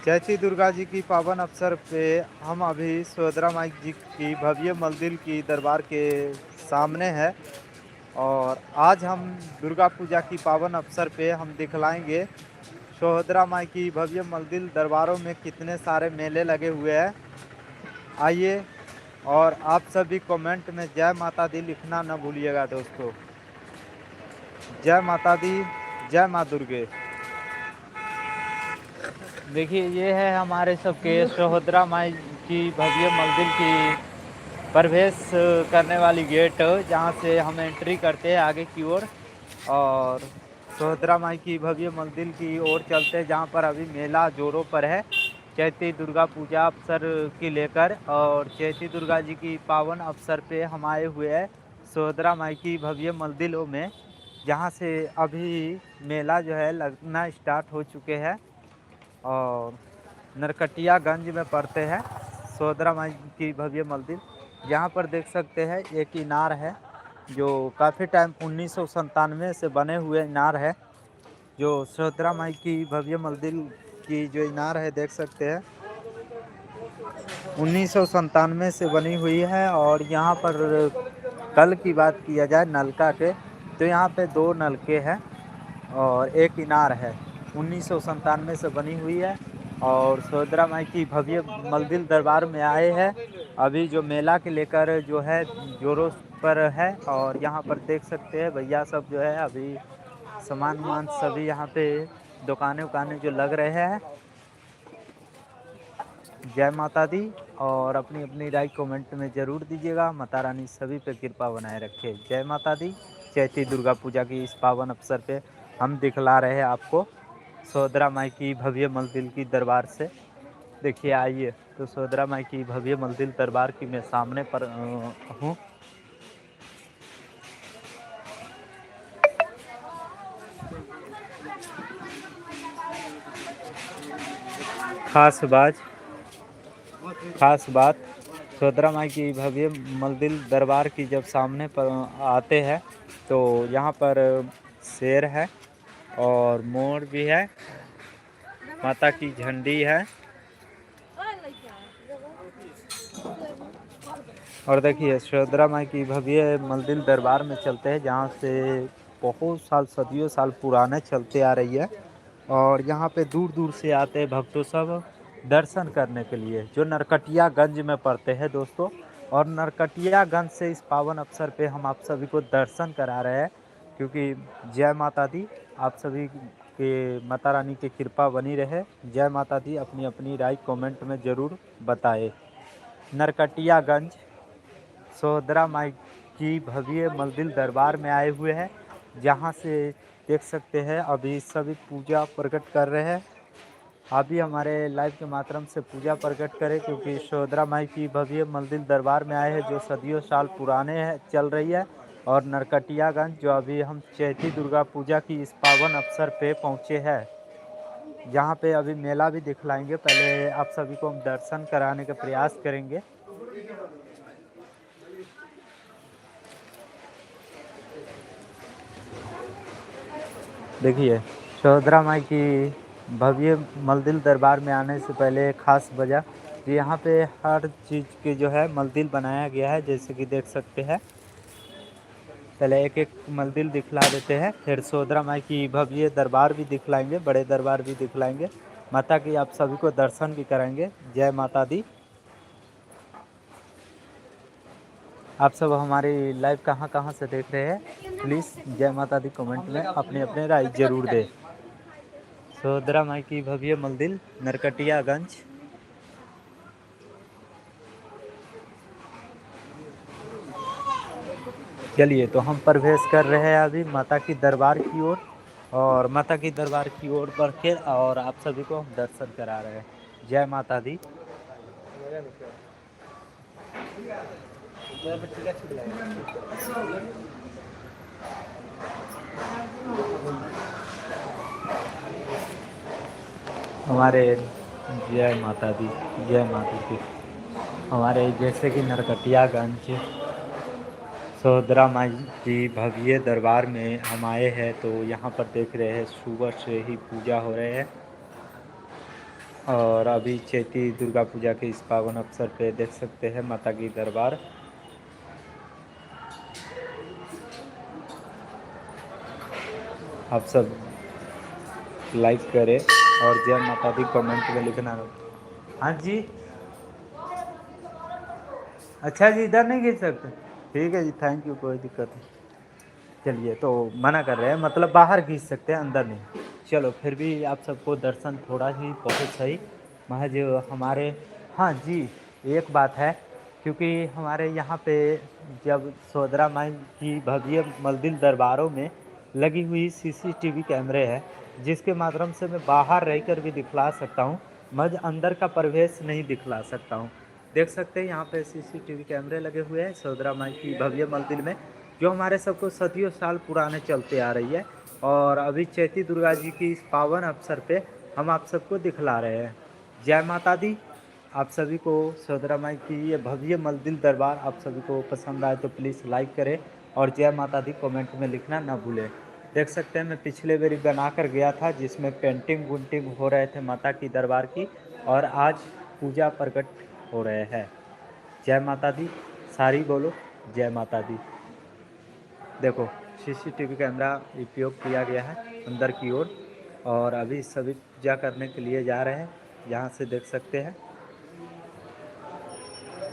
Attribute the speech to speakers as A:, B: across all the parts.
A: चैती दुर्गा जी की पावन अवसर पे हम अभी सोदरा माई जी की भव्य मंदिर की दरबार के सामने है। और आज हम दुर्गा पूजा की पावन अवसर पे हम दिखलाएंगे सोहदरा माई की भव्य मंदिर दरबारों में कितने सारे मेले लगे हुए हैं। आइए, और आप सभी कमेंट में जय माता दी लिखना न भूलिएगा दोस्तों। जय माता दी, जय माँ दुर्गे। देखिए, ये है हमारे सबके सोहदरा माई की भव्य मंदिर की प्रवेश करने वाली गेट, जहाँ से हम एंट्री करते हैं आगे की ओर। और सोहदरा माई की भव्य मंदिर की ओर चलते हैं, जहाँ पर अभी मेला जोरों पर है चैती दुर्गा पूजा अवसर की लेकर। और चैती दुर्गा जी की पावन अवसर पे हम आए हुए हैं सोहदरा माई की भव्य मंदिरों में, जहाँ से अभी मेला जो है लगना स्टार्ट हो चुके हैं। और नरकटियागंज में पड़ते हैं सोहदरा माई की भव्य मंदिर। यहाँ पर देख सकते हैं एक इनार है जो काफ़ी टाइम 1997 से बने हुए इनार है। जो सोहदरा माई की भव्य मंदिर की जो इनार है देख सकते हैं 1997 से बनी हुई है। और यहाँ पर कल की बात किया जाए नलका के, तो यहाँ पे 2 नलके हैं और एक इनार है। 1997 से बनी हुई है। और सोहदरा माई की भव्य मंदिर दरबार में आए हैं अभी, जो मेला के लेकर जो है जोरों पर है। और यहाँ पर देख सकते हैं भैया सब जो है अभी सामान वामान सभी यहाँ पे दुकानें उकानें जो लग रहे हैं। जय माता दी। और अपनी अपनी राय कमेंट में ज़रूर दीजिएगा। माता रानी सभी पे कृपा बनाए रखे। जय माता दी। चैती दुर्गा पूजा की इस पावन अवसर पे हम दिखला रहे हैं आपको सोहदरा माई की भव्य मंदिर की दरबार से। देखिए, आइए, तो सोहदरा माई की भव्य मंदिर दरबार की मैं सामने पर हूँ। खास बात खास बात, सोहदरा माई की भव्य मंदिर दरबार की जब सामने पर आते हैं तो यहाँ पर शेर है और मोर भी है, माता की झंडी है। और देखिए, सोहदरा माई की भव्य मंदिर दरबार में चलते हैं, जहाँ से बहुत साल सदियों साल पुराने चलते आ रही है। और यहाँ पे दूर दूर से आते हैं भक्तों सब दर्शन करने के लिए, जो नरकटियागंज में पड़ते हैं दोस्तों। और नरकटियागंज से इस पावन अवसर पे हम आप सभी को दर्शन करा रहे हैं, क्योंकि जय माता दी, आप सभी के माता रानी की कृपा बनी रहे। जय माता दी। अपनी अपनी राय कमेंट में ज़रूर बताएं। नरकटियागंज सोहदरा माई की भव्य मंदिर दरबार में आए हुए हैं, जहाँ से देख सकते हैं अभी सभी पूजा प्रकट कर रहे हैं। आप भी हमारे लाइव के माध्यम से पूजा प्रकट करें, क्योंकि सोहदरा माई की भव्य मंदिर दरबार में आए हैं जो सदियों साल पुराने है चल रही है। और नरकटियागंज जो अभी हम चैती दुर्गा पूजा की इस पावन अवसर पे पहुँचे हैं, जहाँ पे अभी मेला भी दिखलाएंगे। पहले आप सभी को हम दर्शन कराने का प्रयास करेंगे। देखिए, सोहदरा माई की भव्य मंदिर दरबार में आने से पहले खास वजह कि यहाँ पे हर चीज़ की जो है मंदिर बनाया गया है, जैसे कि देख सकते हैं। पहले एक एक मंदिर दिखला देते हैं, फिर सोहदरा माई की भव्य दरबार भी दिखलाएंगे, बड़े दरबार भी दिखलाएंगे, माता की आप सभी को दर्शन भी कराएंगे। जय माता दी। आप सब हमारी लाइव कहाँ कहाँ से देख रहे हैं, प्लीज़ जय माता दी कमेंट में अपने अपने राय जरूर दें। सोहदरा माई की भव्य मंदिर नरकटियागंज। चलिए, तो हम प्रवेश कर रहे हैं अभी माता की दरबार की ओर। और माता की दरबार की ओर बढ़ के और आप सभी को हम दर्शन करा रहे हैं। जय माता दी। हमारे जय माता दी, जय माता दी। हमारे जैसे कि नरकटियागंज सोहदरा माई की भव्य दरबार में हम आए हैं, तो यहाँ पर देख रहे हैं सुबह से ही पूजा हो रहे हैं। और अभी चैती दुर्गा पूजा के इस पावन अवसर पे देख सकते हैं माता की दरबार। आप सब लाइक करें और जय माता दी कमेंट में लिखना। हाँ जी, अच्छा जी, इधर नहीं गिर सकते, ठीक है जी, थैंक यू, कोई दिक्कत नहीं। चलिए, तो मना कर रहे हैं, मतलब बाहर खींच सकते हैं, अंदर नहीं। चलो, फिर भी आप सबको दर्शन थोड़ा ही बहुत सही महज हमारे। हाँ जी, एक बात है, क्योंकि हमारे यहाँ पे जब सोदरा माई की भव्य मंदिर दरबारों में लगी हुई सीसीटीवी कैमरे हैं, जिसके माध्यम से मैं बाहर रहकर भी दिखला सकता हूँ, महज अंदर का प्रवेश नहीं दिखला सकता हूँ। देख सकते हैं यहाँ पे सीसीटीवी कैमरे लगे हुए हैं सोदरा माई की भव्य मंदिर में, जो हमारे सबको सदियों साल पुराने चलते आ रही है। और अभी चैती दुर्गा जी की इस पावन अवसर पे हम आप सबको दिखला रहे हैं। जय माता दी। आप सभी को सोदरा माई की ये भव्य मंदिर दरबार आप सभी को पसंद आए तो प्लीज़ लाइक करें और जय माता दी कमेंट में लिखना ना भूलें। देख सकते हैं, मैं पिछले बारी बना कर गया था जिसमें पेंटिंग वुंटिंग हो रहे थे माता की दरबार की, और आज पूजा प्रकट हो रहे हैं। जय माता दी, सारी बोलो जय माता दी। देखो, सीसीटीवी कैमरा उपयोग किया गया है अंदर की ओर, और अभी सभी पूजा करने के लिए जा रहे हैं। यहाँ से देख सकते हैं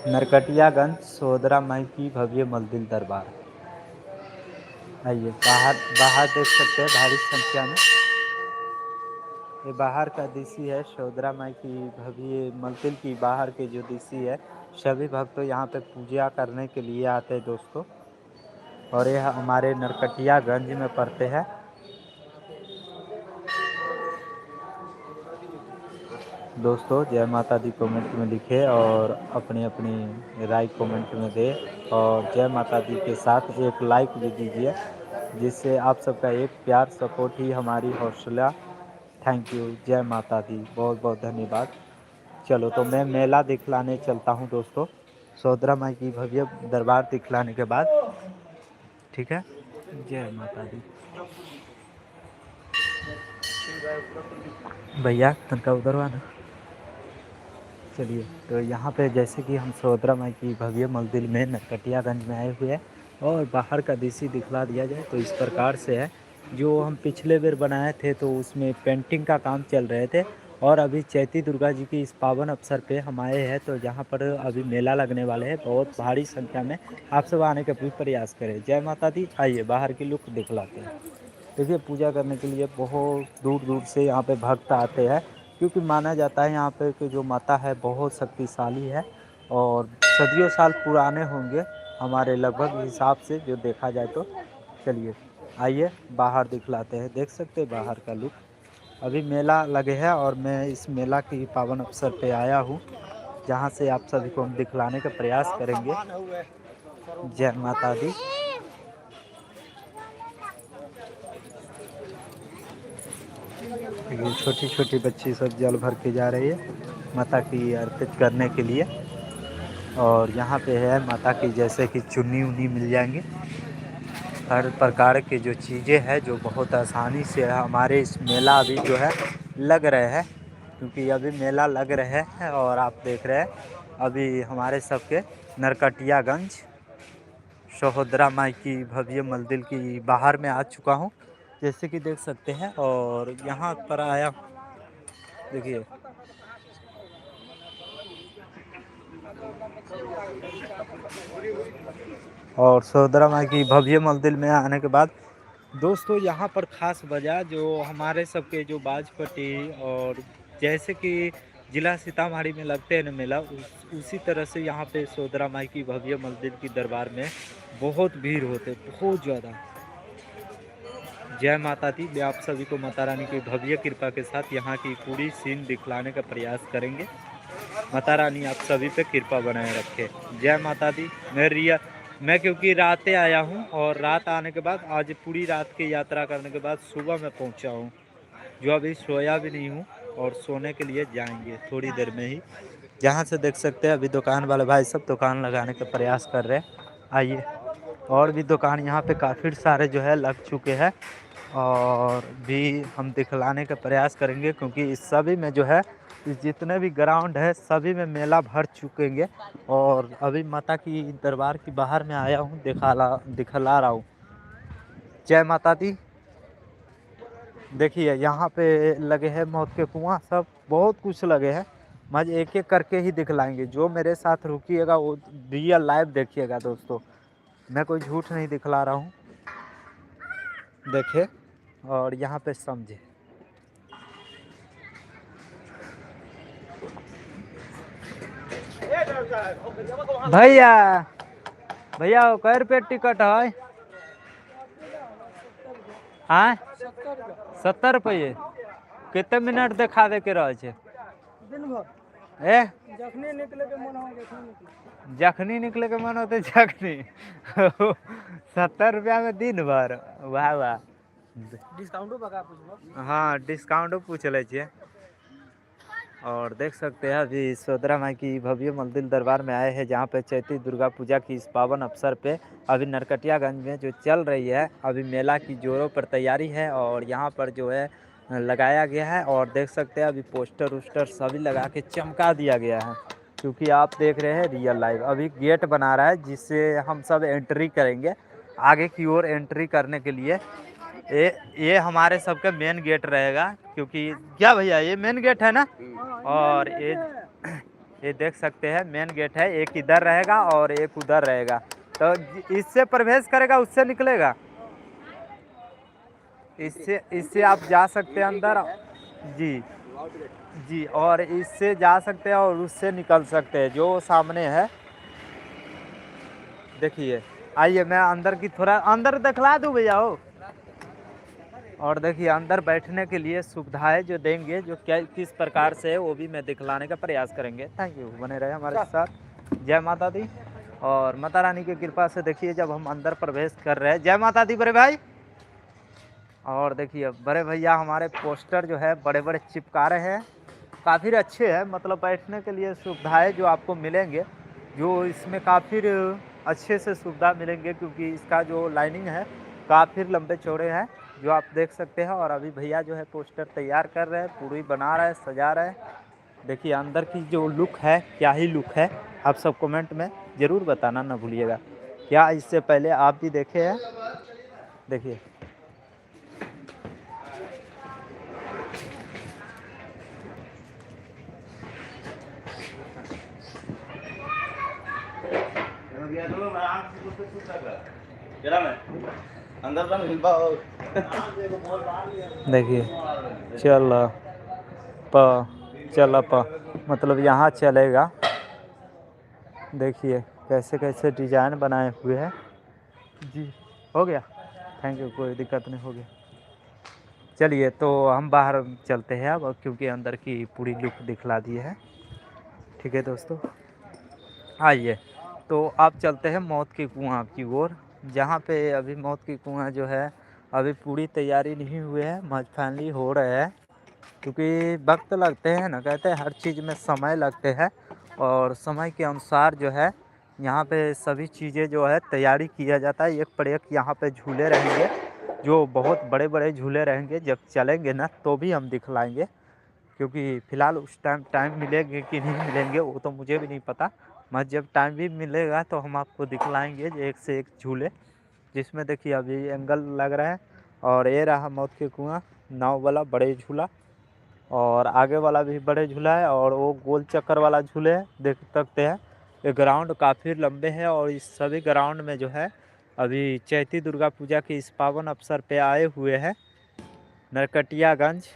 A: नरकटियागंज सोदरा माई की भव्य मंदिर दरबार। आइए, बाहर बाहर देख सकते हैं भारी संख्या में। ये बाहर का दृश्य है सोदरा माई की भव्य मंदिर की बाहर के जो दृश्य है। सभी भक्त तो यहाँ पे पूजा करने के लिए आते हैं दोस्तों, और यह हमारे नरकटियागंज में पड़ते हैं। दोस्तों, जय माता दी कमेंट में लिखे और अपनी अपनी राय कमेंट में दे, और जय माता दी के साथ एक लाइक भी दीजिए, जिससे आप सबका एक प्यार सपोर्ट ही हमारी हौसला। थैंक यू, जय माता दी, बहुत बहुत धन्यवाद। चलो, तो मैं मेला दिखलाने चलता हूँ दोस्तों, सोदरा माई की भव्य दरबार दिखलाने के बाद, ठीक है। जय माता दी। भैया तनका उधर हुआ ना। चलिए, तो यहाँ पे जैसे कि हम सोदरा माई की भव्य मंदिर में नरकटियागंज में आए हुए हैं, और बाहर का दृश्य दिखला दिया जाए तो इस प्रकार से है। जो हम पिछले बार बनाए थे तो उसमें पेंटिंग का काम चल रहे थे, और अभी चैती दुर्गा जी की इस पावन अवसर पे हम आए हैं, तो जहाँ पर अभी मेला लगने वाले हैं बहुत भारी संख्या में। आप सब आने का भी प्रयास करें। जय माता दी। आइए, बाहर की लुक दिखलाते हैं। देखिए, पूजा करने के लिए बहुत दूर दूर से यहाँ पे भक्त आते हैं, क्योंकि माना जाता है यहाँ पे कि जो माता है बहुत शक्तिशाली है, और सदियों साल पुराने होंगे हमारे लगभग हिसाब से जो देखा जाए तो। चलिए, आइए बाहर दिखलाते हैं। देख सकते हैं बाहर का लुक। अभी मेला लगे है और मैं इस मेला की पावन अवसर पे आया हूँ, जहाँ से आप सभी को हम दिखलाने का प्रयास करेंगे। जय माता दी। ये छोटी छोटी बच्ची सब जल भर के जा रही है माता की अर्पित करने के लिए। और यहाँ पे है माता की जैसे कि चुन्नी उन्नी मिल जाएंगी, हर प्रकार के जो चीज़ें हैं जो बहुत आसानी से हमारे इस मेला अभी जो है लग रहे हैं, क्योंकि अभी मेला लग रहे हैं। और आप देख रहे हैं अभी हमारे सबके नरकटियागंज सोहदरा माई की भव्य मंदिर की बाहर में आ चुका हूँ, जैसे कि देख सकते हैं। और यहाँ पर आया, देखिए, और सोदरा माई की भव्य मंदिर में आने के बाद दोस्तों यहाँ पर खास वजह जो हमारे सबके जो बाजपट्टी, और जैसे कि जिला सीतामढ़ी में लगते हैं ना मेला, उसी तरह से यहाँ पे सोदरा माई की भव्य मंदिर की दरबार में बहुत भीड़ होते, बहुत ज़्यादा। जय माता दी। मैं आप सभी को माता रानी की भव्य कृपा के साथ यहाँ की पूरी सीन दिखलाने का प्रयास करेंगे। माता रानी आप सभी पे कृपा बनाए रखे। जय माता दी। मैं क्योंकि रातें आया हूँ, और रात आने के बाद आज पूरी रात की यात्रा करने के बाद सुबह मैं पहुँचा हूँ, जो अभी सोया भी नहीं हूँ, और सोने के लिए जाएंगे थोड़ी देर में ही। जहाँ से देख सकते हैं अभी दुकान वाले भाई सब दुकान लगाने का प्रयास कर रहे हैं। आइए, और भी दुकान यहाँ पे काफ़ी सारे जो है लग चुके हैं, और भी हम दिखलाने का प्रयास करेंगे, क्योंकि इस सभी में जो है जितने भी ग्राउंड है सभी में मेला भर चुकेंगे। और अभी माता की दरबार की बाहर में आया हूँ, दिखला रहा हूँ। जय माता दी। देखिए यहाँ पे लगे हैं मौत के कुआं, सब बहुत कुछ लगे हैं। मैं एक एक करके ही दिखलाएंगे। जो मेरे साथ रुकिएगा वो रियल लाइव देखिएगा दोस्तों, मैं कोई झूठ नहीं दिखला रहा हूँ। देखिए और यहाँ पे समझे। भैया भैया कै रुपये टिकट है? हाँ 70 रुपये। कितने मिनट दिखावे के रहे छे? दिन भर। जखनी निकले के मन हो जखनी निकले के मन होते जखनी 70 रुपया में दिन भर। वाह वाह। डिस्काउंटो बता पूछो। हाँ डिस्काउंटो पूछ ले छे। और देख सकते हैं अभी सोदरा माई की भव्य मंदिर दरबार में आए हैं, जहाँ पे चैती दुर्गा पूजा की इस पावन अवसर पे अभी नरकटियागंज में जो चल रही है अभी मेला की जोरों पर तैयारी है। और यहाँ पर जो है लगाया गया है। और देख सकते हैं अभी पोस्टर वोस्टर सभी लगा के चमका दिया गया है, क्योंकि आप देख रहे हैं रियल लाइव। अभी गेट बना रहा है जिससे हम सब एंट्री करेंगे आगे की ओर। एंट्री करने के लिए ये हमारे सबका मेन गेट रहेगा, क्योंकि क्या भैया ये मेन गेट है ना। और ये देख सकते हैं मेन गेट है, एक इधर रहेगा और एक उधर रहेगा। तो इससे प्रवेश करेगा उससे निकलेगा, इससे आप जा सकते हैं अंदर। जी जी, और इससे जा सकते हैं और उससे निकल सकते हैं जो सामने है। देखिए आइए मैं अंदर की थोड़ा अंदर दिखला दूँ भैया हो। और देखिए अंदर बैठने के लिए सुविधाएं जो देंगे, जो क्या किस प्रकार से है वो भी मैं दिखलाने का प्रयास करेंगे। थैंक यू, बने रहे हमारे साथ। जय माता दी। और माता रानी की कृपा से देखिए जब हम अंदर प्रवेश कर रहे हैं, जय माता दी बड़े भाई। और देखिए बड़े भैया हमारे पोस्टर जो है बड़े बड़े चिपका रहे हैं, काफ़ी अच्छे हैं। मतलब बैठने के लिए सुविधाएँ जो आपको मिलेंगे, जो इसमें काफ़ी अच्छे से सुविधा मिलेंगे, क्योंकि इसका जो लाइनिंग है काफ़ी लंबे चौड़े हैं जो आप देख सकते हैं। और अभी भैया जो है पोस्टर तैयार कर रहे हैं, पूरी बना रहे हैं, सजा रहे हैं। देखिए अंदर की जो लुक है, क्या ही लुक है। आप सब कमेंट में ज़रूर बताना ना भूलिएगा। क्या इससे पहले आप भी देखे हैं? देखिए देखिए चल मतलब यहाँ चलेगा। देखिए कैसे कैसे डिजाइन बनाए हुए हैं। जी हो गया, थैंक यू, कोई दिक्कत नहीं, हो गया। चलिए तो हम बाहर चलते हैं अब, क्योंकि अंदर की पूरी लुक दिखला दी है। ठीक है दोस्तों, आइए तो आप चलते हैं मौत के कुआं की ओर, जहाँ पे अभी मौत की कुआं जो है अभी पूरी तैयारी नहीं हुई है, मज फाइनली हो रहे हैं। क्योंकि वक्त लगते हैं ना, कहते हैं हर चीज़ में समय लगते हैं। और समय के अनुसार जो है यहाँ पे सभी चीज़ें जो है तैयारी किया जाता है। एक पर एक यहाँ पे झूले रहेंगे, जो बहुत बड़े बड़े झूले रहेंगे। जब चलेंगे ना तो भी हम दिखलाएंगे, क्योंकि फ़िलहाल उस टाइम मिलेंगे कि नहीं मिलेंगे वो तो मुझे भी नहीं पता। मगर जब टाइम भी मिलेगा तो हम आपको दिखलाएंगे एक से एक झूले, जिसमें देखिए अभी एंगल लग रहा है। और ये रहा मौत के कुआं, नाव वाला बड़े झूला, और आगे वाला भी बड़े झूला है, और वो गोल चक्कर वाला झूले है, देख सकते हैं। ये ग्राउंड काफ़ी लंबे हैं, और इस सभी ग्राउंड में जो है अभी चैती दुर्गा पूजा के इस पावन अवसर पे आए हुए हैं नरकटियागंज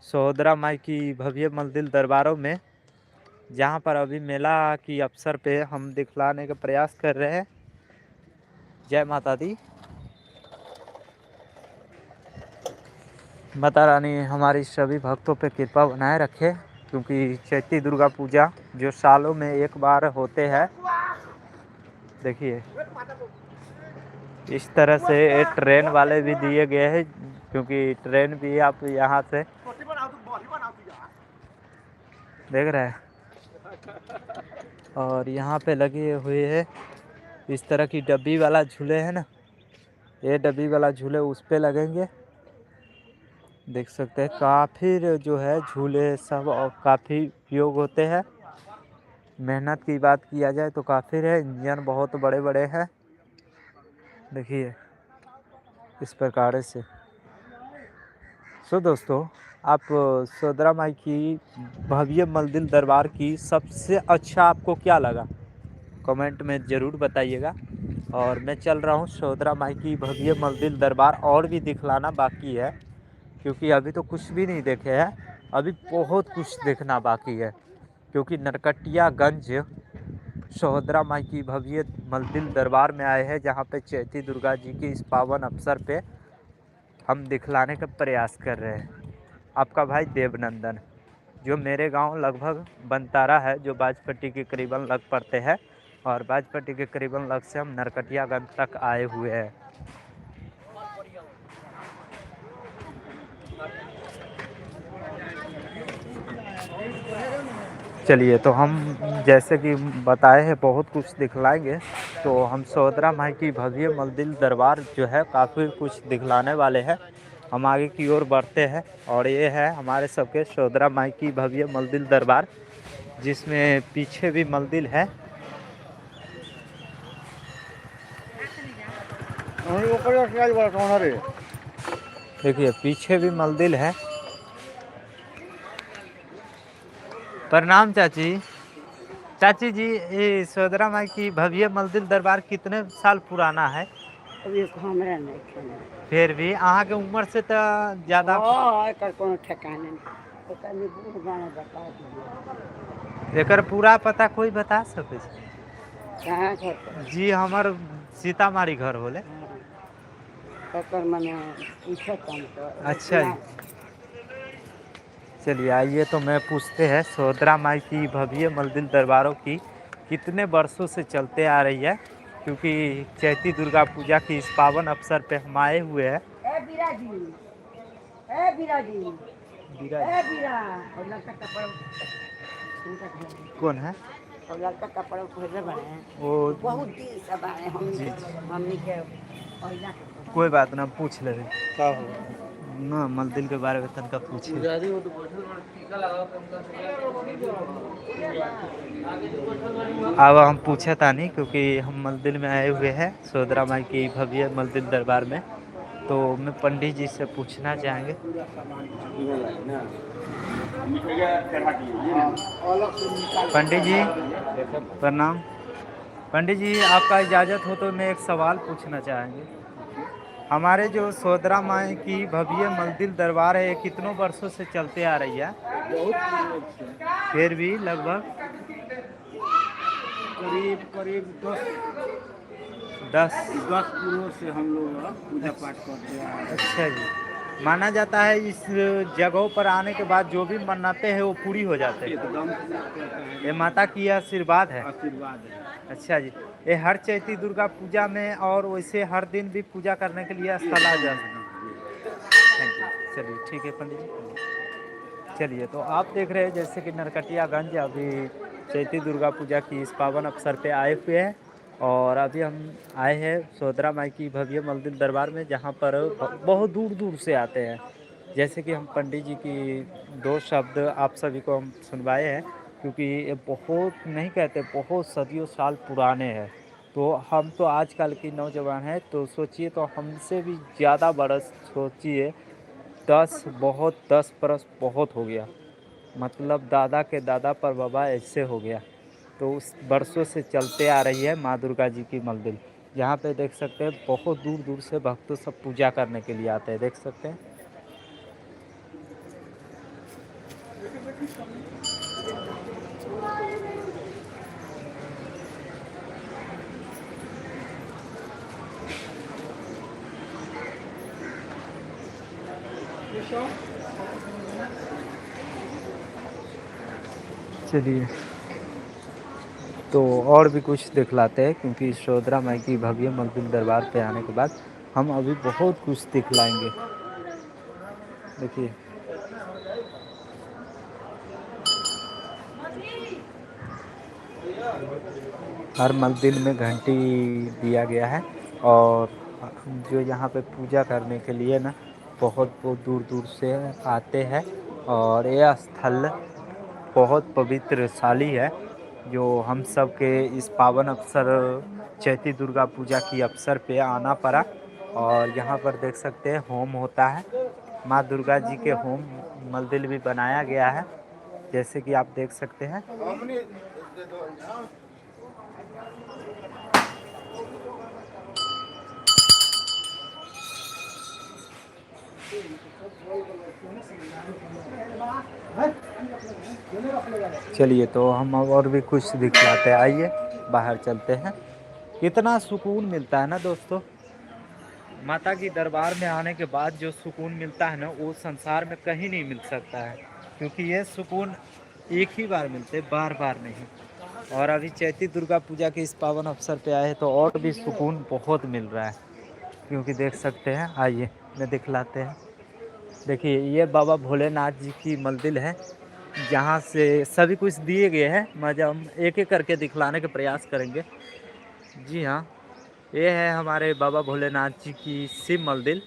A: सोहदरा माई की भव्य मंदिर दरबारों में, जहाँ पर अभी मेला की अवसर पे हम दिखलाने का प्रयास कर रहे हैं। जय माता दी। माता रानी हमारी सभी भक्तों पे कृपा बनाए रखे, क्योंकि चैती दुर्गा पूजा जो सालों में एक बार होते हैं। देखिए इस तरह से ट्रेन वाले भी दिए गए हैं, क्योंकि ट्रेन भी आप यहाँ से देख रहे हैं। और यहाँ पे लगे हुए हैं इस तरह की डब्बी वाला झूले है ना, ये डब्बी वाला झूले उस पे लगेंगे। देख सकते हैं काफ़ी जो है झूले सब और काफ़ी उपयोग होते हैं। मेहनत की बात किया जाए तो काफ़ी है, इंजन बहुत बड़े-बड़े हैं। देखिए इस प्रकार से। दोस्तों आप सोदरा माई की भव्य मंदिर दरबार की सबसे अच्छा आपको क्या लगा? कमेंट में ज़रूर बताइएगा। और मैं चल रहा हूँ सोदरा माई की भव्य मंदिर दरबार और भी दिखलाना बाकी है, क्योंकि अभी तो कुछ भी नहीं देखे हैं, अभी बहुत कुछ देखना बाकी है। क्योंकि नरकटियागंज सोहदरा माई की भव्य मंदिर दरबार में आए हैं, जहाँ पे चैती दुर्गा जी के इस पावन अवसर पे हम दिखलाने का प्रयास कर रहे हैं। आपका भाई देवनंदन, जो मेरे गांव लगभग बनतारा है, जो बाजपट्टी के करीबन लग पड़ते हैं, और बाजपट्टी के करीबन लग से हम नरकटियागंज तक आए हुए हैं। चलिए तो हम जैसे कि बताए हैं बहुत कुछ दिखलाएंगे, तो हम सोदरा माई की भव्य मंदिर दरबार जो है काफ़ी कुछ दिखलाने वाले हैं। हम आगे की ओर बढ़ते हैं, और ये है हमारे सबके सोदरा माई की भव्य मंदिर दरबार, जिसमें पीछे भी मंदिर है। देखिए पीछे भी मंदिर है। प्रणाम चाची। चाची जी, ये सोदरा माई की भव्य मंदिर दरबार कितने साल पुराना है?
B: अभी हमरा नहीं खेला।
A: फिर भी अहाँ के उम्र से तो ज़्यादा।
B: एकर कोनो ठिकाना नहीं। पता नहीं बूढ़ गाना बता दिए।
A: एकर पूरा पता कोई बता सके छै?
B: कहाँ घर पर?
A: जी हमर सीतामढ़ी घर होले।
B: एकर मने पूछत हम तो।
A: अच्छा जी। चलिए आइए तो मैं पूछते हैं सोदरा माई की भव्य मंदिर दरबारों की कितने वर्षों से चलते आ रही है, क्योंकि चैती दुर्गा पूजा की इस पावन अवसर पे हम आए हुए हैं।
B: ए बिराजी, ए बिराजी, ए बिरा, और लड़का कपड़ा
A: कौन है?
B: और लड़का कपड़ा पहले बने
A: वो
B: बहुत दिन से बने हम
A: जी
B: हमनी के ओइला
A: कोई बात ना, पूछ ले का हो ना मंदिर के बारे में तनका पूछिए। अब हम पूछे तानी, क्योंकि हम मंदिर में आए हुए हैं सोदरा माई की भव्य मंदिर दरबार में, तो मैं पंडित जी से पूछना चाहेंगे। पंडित जी प्रणाम। पंडित जी आपका इजाज़त हो तो मैं एक सवाल पूछना चाहेंगे। हमारे जो सोदरा माई की भव्य मंदिर दरबार है, ये कितनों वर्षों से चलते आ रही है? फिर भी लगभग
B: करीब
A: 10
B: पुरों से हम लोग पूजा पाठ करते हैं।
A: अच्छा जी। माना जाता है इस जगहों पर आने के बाद जो भी मन्नतें हैं वो पूरी हो जाते हैं।
B: एकदम पूरा करता है।
A: ये माता की आशीर्वाद है।
B: आशीर्वाद है।
A: अच्छा जी। ये हर चैती दुर्गा पूजा में और वैसे हर दिन भी पूजा करने के लिए स्थल आ जाते हैं। Thank you. चलिए ठीक है पंडित जी। चलिए तो आप देख रहे हैं जैसे कि नरकटियागंज अभी चैती दुर्गा पूजा की इस पावन अवसर पे आए हुए हैं, और अभी हम आए हैं सोदरा माई की भव्य मंदिर दरबार में, जहाँ पर बहुत दूर दूर से आते हैं। जैसे कि हम पंडित जी की दो शब्द आप सभी को हम सुनवाए हैं, क्योंकि ये बहुत नहीं कहते, बहुत सदियों साल पुराने हैं। तो हम तो आजकल की नौजवान हैं, तो सोचिए तो हमसे भी ज़्यादा बरस सोचिए, 10 बरस बहुत हो गया, मतलब दादा के दादा पर बाबा ऐसे हो गया। तो उस बरसों से चलते आ रही है माँ दुर्गा जी की मंदिर। यहाँ पे देख सकते हैं बहुत दूर दूर से भक्त सब पूजा करने के लिए आते हैं, देख सकते हैं। चलिए तो और भी कुछ दिखलाते हैं, क्योंकि सोदरा माई की भव्य मंदिर दरबार पे आने के बाद हम अभी बहुत कुछ दिखलाएंगे। देखिए हर मंदिर में घंटी दिया गया है, और जो यहाँ पे पूजा करने के लिए ना बहुत बहुत दूर दूर से आते हैं। और यह स्थल बहुत पवित्रशाली है, जो हम सब के इस पावन अवसर चैती दुर्गा पूजा की अवसर पे आना पड़ा। और यहाँ पर देख सकते हैं होम होता है, माँ दुर्गा जी के होम मंदिर भी बनाया गया है, जैसे कि आप देख सकते हैं। चलिए तो हम अब और भी कुछ दिखलाते हैं, आइए बाहर चलते हैं। कितना सुकून मिलता है ना दोस्तों, माता की दरबार में आने के बाद जो सुकून मिलता है ना, वो संसार में कहीं नहीं मिल सकता है, क्योंकि ये सुकून एक ही बार मिलते, बार बार नहीं। और अभी चैती दुर्गा पूजा के इस पावन अवसर पे आए तो और भी सुकून बहुत मिल रहा है, क्योंकि देख सकते हैं, आइए मैं दिखलाते हैं। देखिए ये बाबा भोलेनाथ जी की मंदिर है, जहाँ से सभी कुछ दिए गए हैं, मजा हम एक एक करके दिखलाने के प्रयास करेंगे। जी हाँ, ये है हमारे बाबा भोलेनाथ जी की शिव मंदिर,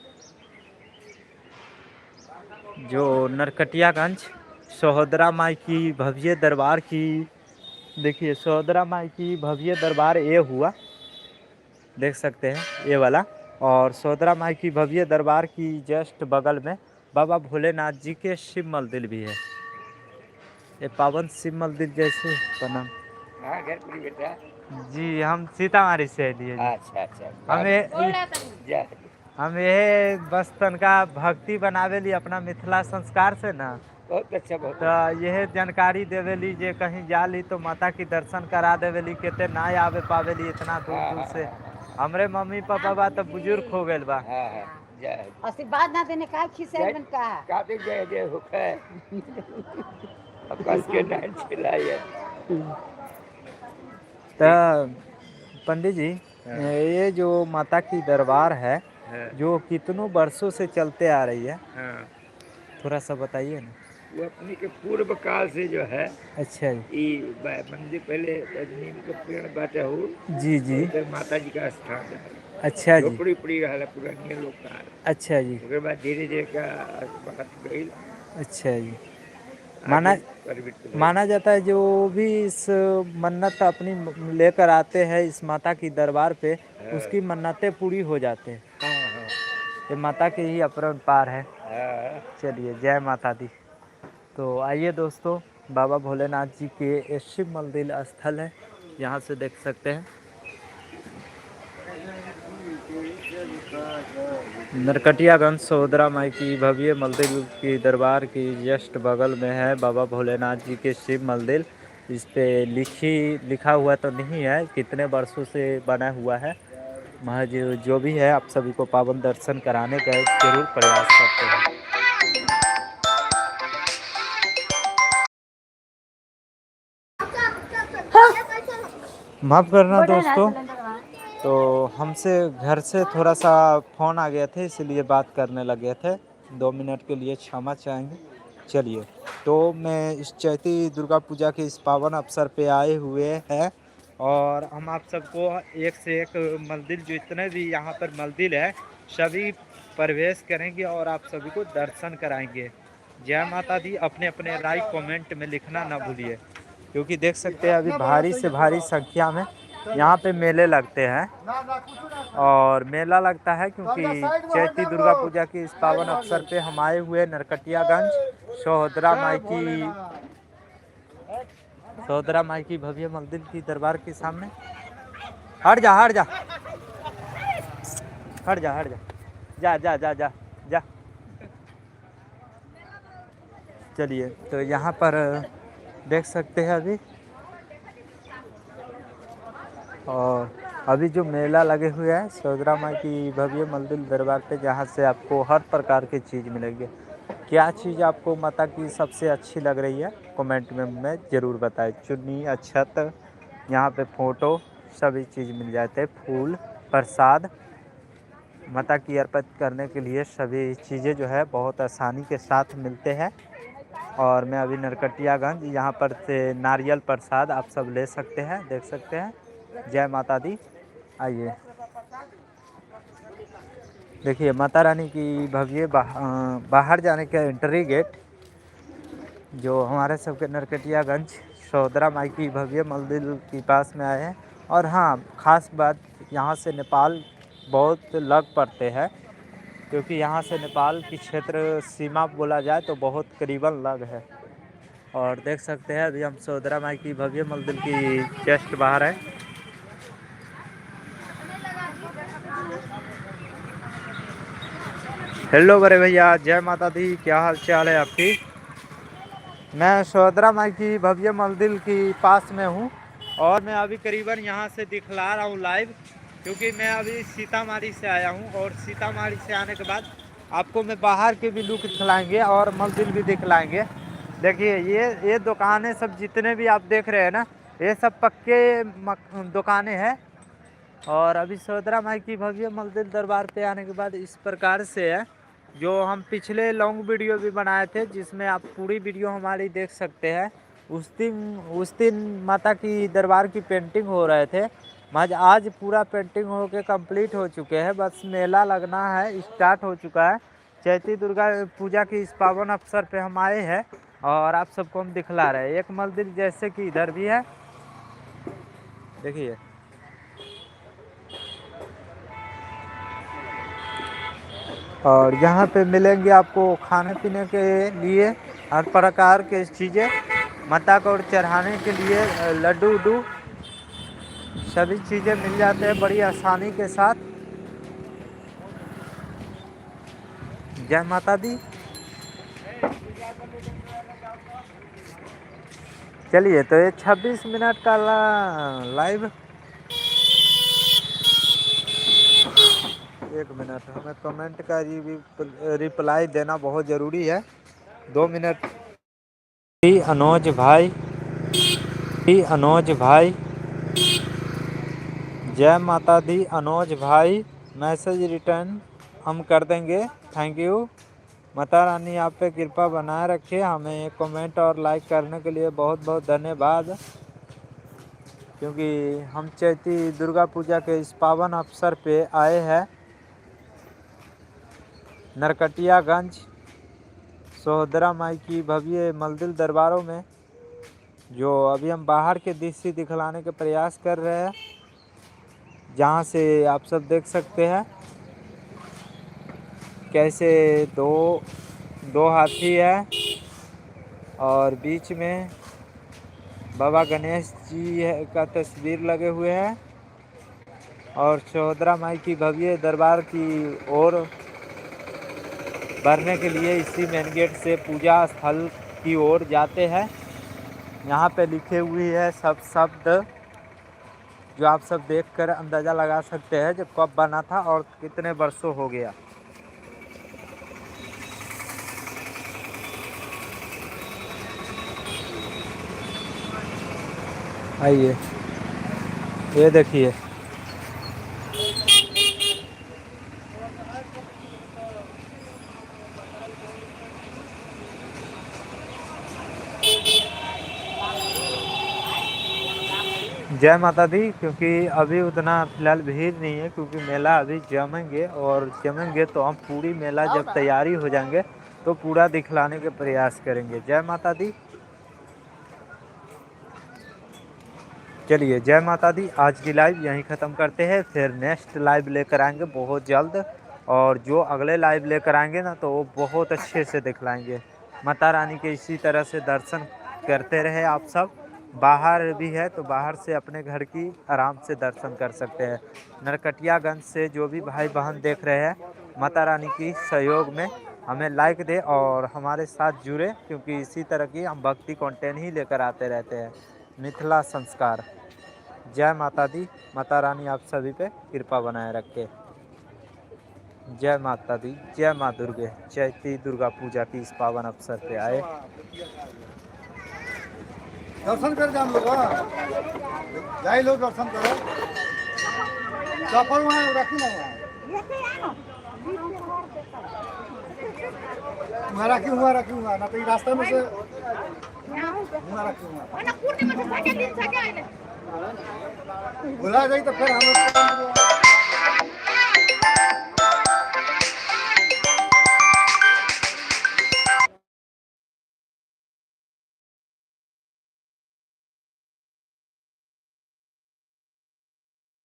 A: जो नरकटियागंज सहोदरा माई की भव्य दरबार की। देखिए सहोदरा माई की भव्य दरबार ये हुआ, देख सकते हैं ये वाला। और सहोदरा माई की भव्य दरबार की जस्ट बगल में बाबा भोलेनाथ जी के शिव मंदिर भी है। ये पावन शिव मंदिर जैसे बना।
B: हाँ घर पूरी बेटा।
A: जी हम सीतामढ़ी से लिए जी।
B: अच्छा अच्छा
A: हमें हम ये बस तनका भक्ति बनावे ली अपना मिथिला संस्कार से ना,
B: बहुत अच्छा बहुत
A: तो यह जानकारी देवे ली जे कहीं जा ली तो माता की दर्शन करा देवे ली, केते ना आवे पावे ली इतना दूर दूर से। हमरे मम्मी पापा बा तो बुजुर्ग हो गए बा।
B: हाँ हाँ जय
C: आशीर्वाद ना देने का खिसे बन का
B: काफी जय जय होता है। अब कस के डांस खिलाइए।
A: तो पंडित जी, ये जो माता की दरबार है, जो कितनों वर्षों से चलते आ रही है,
B: हाँ
A: थोड़ा सा बताइए ना।
B: वो अपने के पूर्व काल से जो है,
A: अच्छा जी।
B: ये मंदिर पहले नीम के पेड़ बाटे हो,
A: जी जी।
B: उधर माता जी का स्थान है।
A: अच्छा जी।
B: झोपड़ी पड़ी रहा पुरानी लोग का।
A: अच्छा जी।
B: उसके बाद धीरे धीरे का बढ़त गई।
A: अच्छा जी। माना जाता है जो भी इस मन्नत अपनी लेकर आते हैं इस माता की दरबार पे, उसकी मन्नतें पूरी हो जाते हैं।
B: हाँ हाँ
A: ये माता के ही अपरंपार है।
B: हाँ।
A: चलिए जय माता दी। तो आइए दोस्तों, बाबा भोलेनाथ जी के ये शिव मंदिर स्थल है, यहाँ से देख सकते हैं। नरकटियागंज सहोदरा माई की भव्य मंदिर की दरबार की जस्ट बगल में है बाबा भोलेनाथ जी के शिव मंदिर। इस पे लिखा हुआ तो नहीं है कितने वर्षों से बना हुआ है, महज जो भी है आप सभी को पावन दर्शन कराने का जरूर प्रयास करते हैं। माफ़ करना दोस्तों, तो हमसे घर से थोड़ा सा फ़ोन आ गया थे, इसलिए बात करने लगे थे। 2 मिनट के लिए क्षमा चाहेंगे। चलिए, तो मैं इस चैती दुर्गा पूजा के इस पावन अवसर पे आए हुए हैं, और हम आप सबको एक से एक मंदिर, जो इतने भी यहाँ पर मंदिर है, सभी प्रवेश करेंगे और आप सभी को दर्शन कराएंगे। जय माता दी। अपने अपने राय कमेंट में लिखना ना भूलिए, क्योंकि देख सकते हैं अभी भारी से भारी संख्या में यहाँ पे मेले लगते हैं। और मेला लगता है क्योंकि चैती दुर्गा पूजा की इस पावन अवसर पे हम आए हुए नरकटियागंज सहोदरा माई की भव्य मंदिर की दरबार के सामने। हट जा हट जा हट जा हट जा, जा जा जा जा जा। चलिए, तो यहाँ पर देख सकते हैं अभी, और अभी जो मेला लगे हुए हैं सहोदरा माई की भव्य मंदिर दरबार पे, जहाँ से आपको हर प्रकार की चीज़ मिलेगी। क्या चीज़ आपको माता की सबसे अच्छी लग रही है कमेंट में ज़रूर बताएं। चुन्नी, अक्षत, यहाँ पे फ़ोटो, सभी चीज़ मिल जाते हैं। फूल, प्रसाद माता की अर्पित करने के लिए सभी चीज़ें जो है बहुत आसानी के साथ मिलते हैं। और मैं अभी नरकटियागंज, यहाँ पर से नारियल प्रसाद आप सब ले सकते हैं, देख सकते हैं। जय माता दी। आइए देखिए माता रानी की भव्य बाहर जाने का एंट्री गेट जो हमारे सबके नरकटियागंज शोदरा माई की भव्य मंदिर के पास में आए हैं। और हाँ, ख़ास बात, यहाँ से नेपाल बहुत लग पड़ते हैं, क्योंकि यहाँ से नेपाल की क्षेत्र सीमा बोला जाए तो बहुत करीबन लग है। और देख सकते हैं अभी हम शोदरा माई की भव्य मंदिर की जस्ट बाहर है। हेलो बड़े भैया, जय माता दी, क्या हाल चाल है आपकी? मैं शोदरा माई की भव्य मंदिर की पास में हूँ और मैं अभी करीबन यहाँ से दिखला रहा हूँ लाइव, क्योंकि मैं अभी सीतामढ़ी से आया हूँ और सीतामढ़ी से आने के बाद आपको मैं बाहर के भी लुक दिखलाएंगे और मंदिर भी दिखलाएंगे। देखिए ये दुकानें सब जितने भी आप देख रहे हैं ना, ये सब पक्के दुकानें हैं। और अभी शोदरा माई की भव्य मंदिर दरबार पे आने के बाद इस प्रकार से है, जो हम पिछले लॉन्ग वीडियो भी बनाए थे जिसमें आप पूरी वीडियो हमारी देख सकते हैं। उस दिन माता की दरबार की पेंटिंग हो रहे थे, आज पूरा पेंटिंग होके कंप्लीट हो चुके हैं, बस मेला लगना है, स्टार्ट हो चुका है। चैती दुर्गा पूजा की इस पावन अवसर पे हम आए हैं और आप सबको हम दिखला रहे हैं। एक मंदिर जैसे कि इधर भी है, देखिए और यहाँ पे मिलेंगे आपको खाने पीने के लिए हर प्रकार के चीज़ें, माता को चढ़ाने के लिए लड्डू उड्डू सभी चीज़ें मिल जाते हैं बड़ी आसानी के साथ। जय माता दी। चलिए, तो ये 26 मिनट का लाइव, एक मिनट, हमें कमेंट का रिप्लाई देना बहुत ज़रूरी है, 2 मिनट। अनुज भाई, जय माता दी अनुज भाई, मैसेज रिटर्न हम कर देंगे, थैंक यू। माता रानी आप पे कृपा बनाए रखे, हमें कमेंट और लाइक करने के लिए बहुत बहुत धन्यवाद, क्योंकि हम चैती दुर्गा पूजा के इस पावन अवसर पे आए हैं नरकटियागंज शोदरा माई की भव्य मंदिर दरबारों में, जो अभी हम बाहर के दृश्य दिखलाने के प्रयास कर रहे हैं, जहाँ से आप सब देख सकते हैं कैसे दो हाथी है और बीच में बाबा गणेश जी का तस्वीर लगे हुए हैं। और शोदरा माई की भव्य दरबार की ओर बढ़ने के लिए इसी मेन गेट से पूजा स्थल की ओर जाते हैं। यहाँ पे लिखे हुए है सब शब्द, जो आप सब देखकर अंदाज़ा लगा सकते हैं जो कब बना था और कितने वर्षों हो गया। आइए, ये देखिए जय माता दी। क्योंकि अभी उतना फिलहाल भीड़ नहीं है, क्योंकि मेला अभी जमेंगे तो हम पूरी मेला जब तैयारी हो जाएंगे तो पूरा दिखलाने के प्रयास करेंगे। जय माता दी। चलिए, जय माता दी। आज की लाइव यहीं ख़त्म करते हैं, फिर नेक्स्ट लाइव लेकर आएंगे बहुत जल्द, और जो अगले लाइव लेकर आएंगे ना तो वो बहुत अच्छे से दिखलाएंगे। माता रानी के इसी तरह से दर्शन करते रहे आप सब। बाहर भी है तो बाहर से अपने घर की आराम से दर्शन कर सकते हैं। नरकटियागंज से जो भी भाई बहन देख रहे हैं, माता रानी की सहयोग में हमें लाइक दे और हमारे साथ जुड़े, क्योंकि इसी तरह की हम भक्ति कंटेंट ही लेकर आते रहते हैं। मिथिला संस्कार। जय माता दी। माता रानी आप सभी पे कृपा बनाए रखे। जय माता दी, जय माँ दुर्गे। चैती दुर्गा पूजा की इस पावन अवसर पे आए,
D: दर्शन कर जाम लोग, जाई लोग दर्शन करो। चप्पल वहाँ रखी ना, वहाँ रखी हुआ ना तो रास्ते में से वहाँ रखी हुआ। बुला जाए तो फिर हम